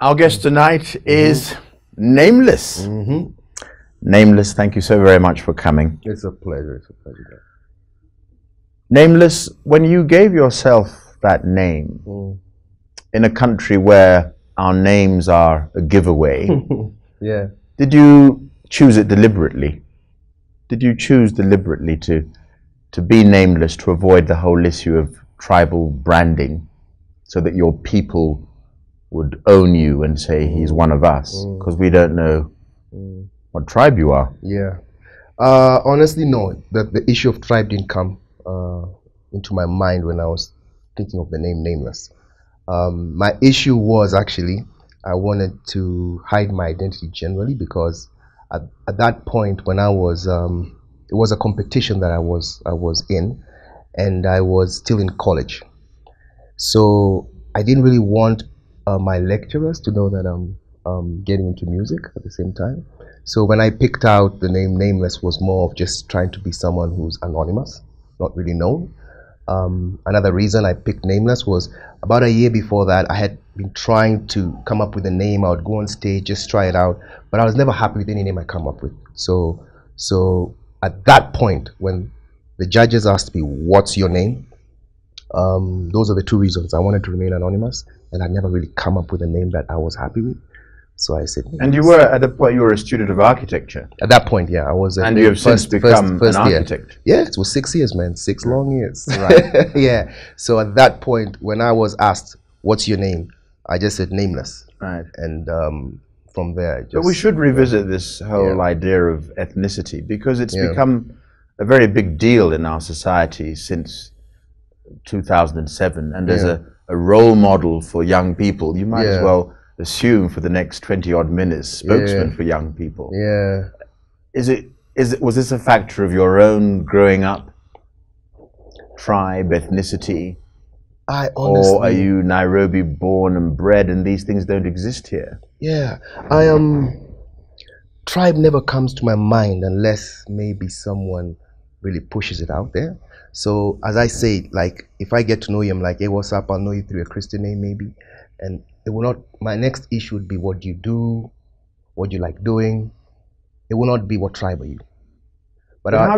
Our guest tonight is Nameless. Mm-hmm. Nameless, thank you so very much for coming. It's a pleasure. It's a pleasure. Nameless, when you gave yourself that name in a country where our names are a giveaway, Yeah. did you choose it deliberately? Did you choose deliberately to be nameless, to avoid the whole issue of tribal branding, so that your people would own you and say he's one of us, because we don't know what tribe you are? Yeah. Honestly, no. The issue of tribe didn't come into my mind when I was thinking of the name Nameless. My issue was actually I wanted to hide my identity generally, because at that point when I was it was a competition that I was in, and I was still in college, so I didn't really want my lecturers to know that I'm getting into music at the same time. So when I picked out the name Nameless, was more of just trying to be someone who's anonymous, not really known. Another reason I picked Nameless was about a year before that I had been trying to come up with a name. I would go on stage, just try it out, but I was never happy with any name I come up with. So at that point, when the judges asked me, "What's your name?" Those are the two reasons. I wanted to remain anonymous, and I'd never really come up with a name that I was happy with. So I said. And you were, at the point, you were a student of architecture. At that point, yeah, I was. And you have since become an architect. Yeah, it was 6 years, man. 6 long years. Right. Yeah. So at that point, when I was asked, "What's your name?" I just said Nameless. Right. And from there, but we should revisit this whole idea of ethnicity, because it's become a very big deal in our society since 2007, and as a role model for young people, you might as well assume for the next 20 odd minutes, spokesman for young people. Yeah. Was this a factor of your own growing up? Tribe, ethnicity? I honestly, or are you Nairobi born and bred and these things don't exist here? Yeah. Tribe never comes to my mind unless maybe someone really pushes it out there. So as I say, like, if I get to know you, I'm like, "Hey, what's up?" I'll know you through a Christian name maybe, and it will not. My next issue would be what you do, what you like doing. It will not be what tribe are you. But how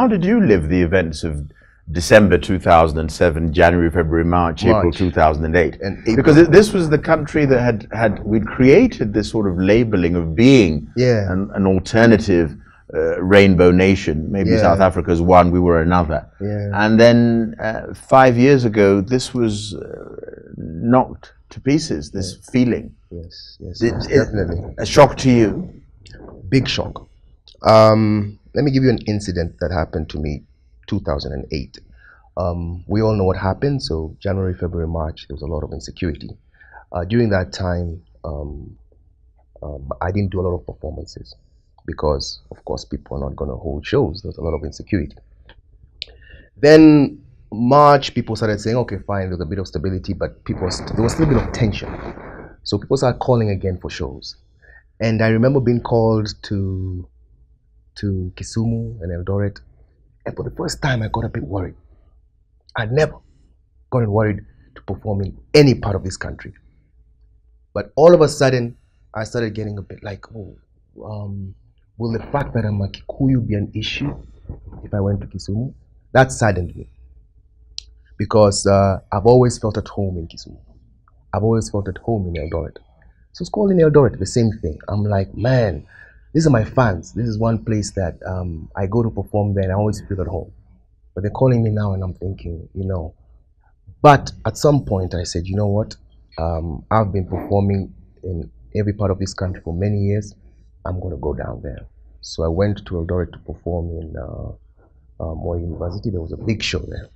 did you live the events of December 2007, January, February, March, April 2008? And because this was the country that we'd created this sort of labeling of being an alternative rainbow nation. Maybe South Africa's one, we were another. And then 5 years ago, this was knocked to pieces, this feeling. Yes, definitely. A shock to you? Big shock. Let me give you an incident that happened to me 2008. We all know what happened. So January, February, March, there was a lot of insecurity. During that time, I didn't do a lot of performances, because of course people are not going to hold shows. There's a lot of insecurity. Then March, people started saying, okay, fine, there's a bit of stability, but there was still a bit of tension. So people started calling again for shows. And I remember being called to Kisumu and Eldoret, and for the first time I got a bit worried. I'd never gotten worried to perform in any part of this country. But all of a sudden, I started getting a bit like, will the fact that I'm a Kikuyu be an issue if I went to Kisumu? That saddened me, because I've always felt at home in Kisumu. I've always felt at home in Eldoret. So it's called in Eldoret, the same thing. I'm like, man, these are my fans. This is one place that I go to perform there and I always feel at home. But they're calling me now and I'm thinking, But at some point I said, you know what? I've been performing in every part of this country for many years. I'm going to go down there. So I went to Eldoret to perform in Moi University. There was a big show there.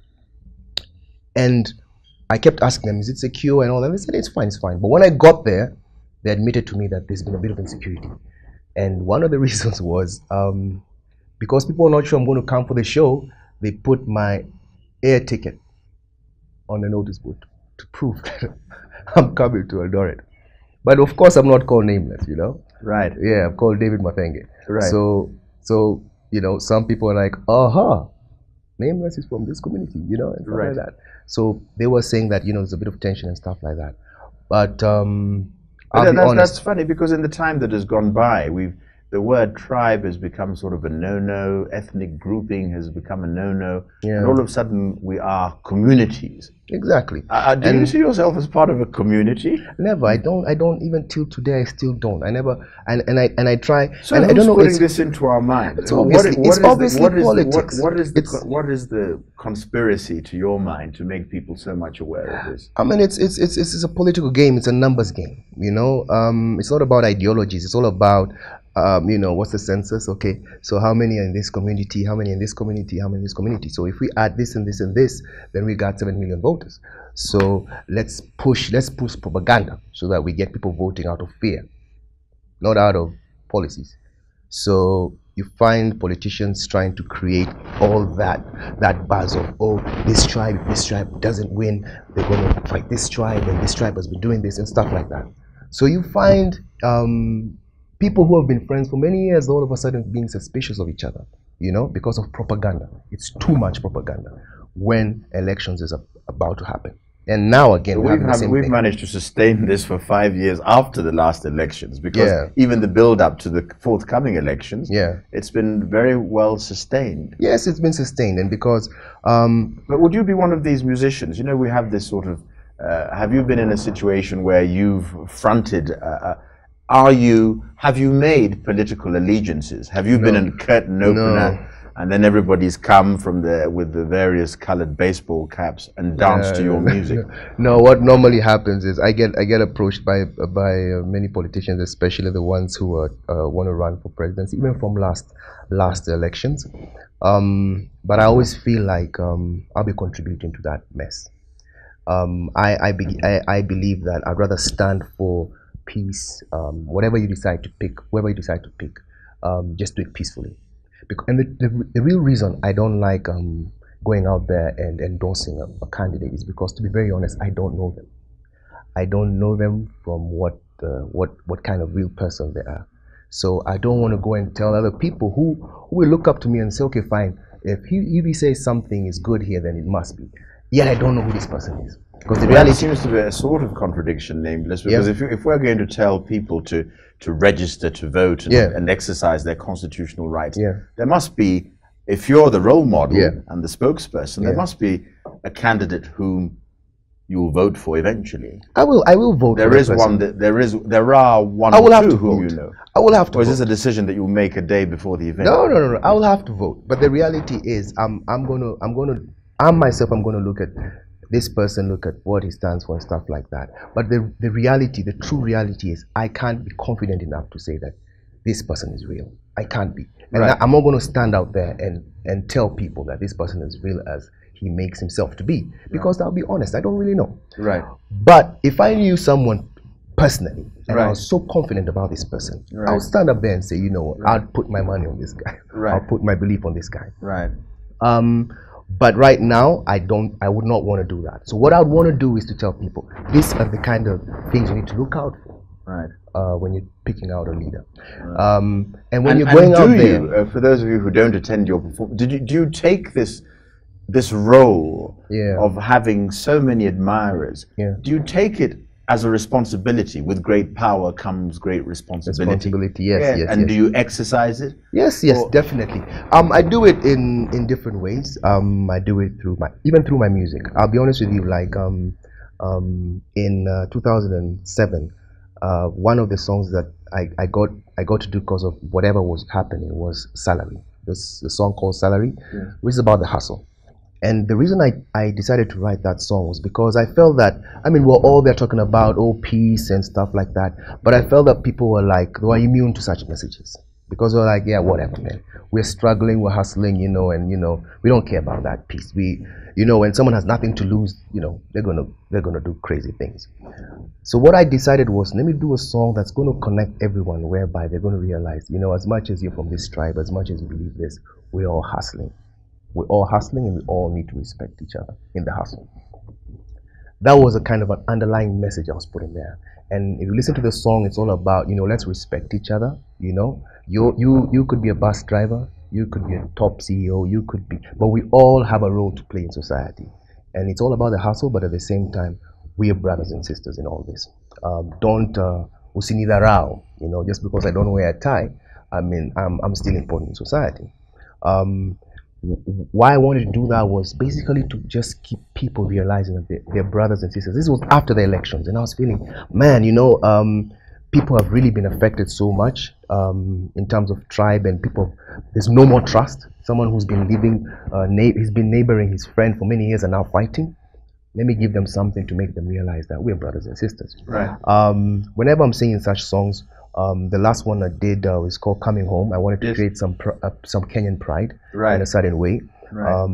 And I kept asking them, is it secure and all that? They said, it's fine, it's fine. But when I got there, they admitted to me that there's been a bit of insecurity. And one of the reasons was because people are not sure I'm going to come for the show, they put my air ticket on the notice board to prove that I'm coming to Eldoret. But of course, I'm not called Nameless, Right. Yeah, I'm called David Mathenge. Right. So some people are like, Nameless is from this community, and stuff like that. So they were saying that, there's a bit of tension and stuff like that. But I'll be honest. That's funny because in the time that has gone by, the word tribe has become sort of a no-no. Ethnic grouping has become a no-no. Yeah. And all of a sudden, we are communities. Exactly. Do you see yourself as part of a community? Never. I don't even till today. I still don't. I never. And I try. So and who's I don't know, putting this into our minds? It's obviously politics. What is the conspiracy to your mind to make people so much aware of this? I mean, it's a political game. It's a numbers game. You know, it's not about ideologies. It's all about you know, what's the census? Okay, so how many are in this community? How many in this community? How many in this community? So if we add this and this and this, then we got 7 million voters. So let's push propaganda so that we get people voting out of fear, not out of policies. So you find politicians trying to create all that buzz of, oh, this tribe, if this tribe doesn't win, they're going to fight this tribe, and this tribe has been doing this and stuff like that. So you find people who have been friends for many years all of a sudden being suspicious of each other, you know, because of propaganda. It's too much propaganda when elections is about to happen. And now again, we've managed to sustain this for 5 years after the last elections, because even the build-up to the forthcoming elections, it's been very well sustained. Yes, it's been sustained, and because. But would you be one of these musicians? You know, we have this sort of. Have you been in a situation where you've fronted? Have you made political allegiances? Have you been a curtain opener? And then everybody's come with the various colored baseball caps and danced to your music. No, what normally happens is I get approached by many politicians, especially the ones who want to run for presidency, even from last elections. But I always feel like I'll be contributing to that mess. I believe that I'd rather stand for peace. Whatever you decide to pick, whoever you decide to pick, just do it peacefully. And the real reason I don't like going out there and endorsing a candidate is because, to be very honest, I don't know them. I don't know them from what kind of real person they are. So I don't want to go and tell other people who will look up to me and say, okay, fine, if he says something is good here, then it must be. Yet I don't know who this person is. Because the reality seems to be a sort of contradiction, Nameless, because if we're going to tell people to register to vote and exercise their constitutional rights, there must be, if you're the role model and the spokesperson, there must be a candidate whom you will vote for eventually. I will vote. There is one that there are one or two whom you know. I will have to. Or is this a decision that you'll make a day before the event? No. I will have to vote. But the reality is, I'm myself going to look at this person, look at what he stands for and stuff like that. But the reality, the true reality is, I can't be confident enough to say that this person is real. I can't be. And I'm not going to stand out there and tell people that this person is real as he makes himself to be. Because I'll be honest, I don't really know. Right. But if I knew someone personally, and I was so confident about this person, I would stand up there and say, you know what, I'd put my money on this guy. I'll put my belief on this guy. Right. But right now, I would not want to do that. So what I would want to do is to tell people, these are the kind of things you need to look out for. Right. When you're picking out a leader. Right. And when you're going out there... for those of you who don't attend your performance, do you take this role of having so many admirers? Do you take it as a responsibility? With great power comes great responsibility. Yes. And do you exercise it? Yes, definitely. I do it in different ways. I do it through my music. I'll be honest with you. Like in 2007, one of the songs that I got to do because of whatever was happening was Salary. There's a song called Salary, which is about the hustle. And the reason I decided to write that song was because I felt that, I mean, we're all there talking about, peace and stuff like that. But I felt that people were immune to such messages. Because they're like, yeah, whatever, man. We're struggling, we're hustling, and, we don't care about that peace. When someone has nothing to lose, they're gonna do crazy things. So what I decided was, let me do a song that's going to connect everyone, whereby they're going to realize, as much as you're from this tribe, as much as you believe this, we're all hustling. We're all hustling, and we all need to respect each other in the hustle. That was a kind of an underlying message I was putting there. And if you listen to the song, it's all about, let's respect each other. You could be a bus driver, you could be a top CEO, you could be, but we all have a role to play in society. And it's all about the hustle, but at the same time, we are brothers and sisters in all this. Don't usinidharau, you know, just because I don't wear a tie, I mean, I'm still important in society. Why I wanted to do that was basically to just keep people realizing that they're brothers and sisters. This was after the elections, and I was feeling, man, you know, people have really been affected so much in terms of tribe, and people, there's no more trust. Someone who's been living, he's been neighboring his friend for many years and now fighting. Let me give them something to make them realize that we're brothers and sisters. Right. Whenever I'm singing such songs, the last one I did was called "Coming Home." I wanted to create some Kenyan pride in a certain way. Right.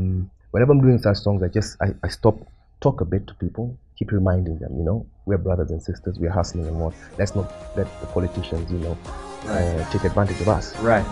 Whenever I'm doing such songs, I stop, talk a bit to people, keep reminding them, you know, we're brothers and sisters, we're hustling and what. Let's not let the politicians, you know, take advantage of us. Right.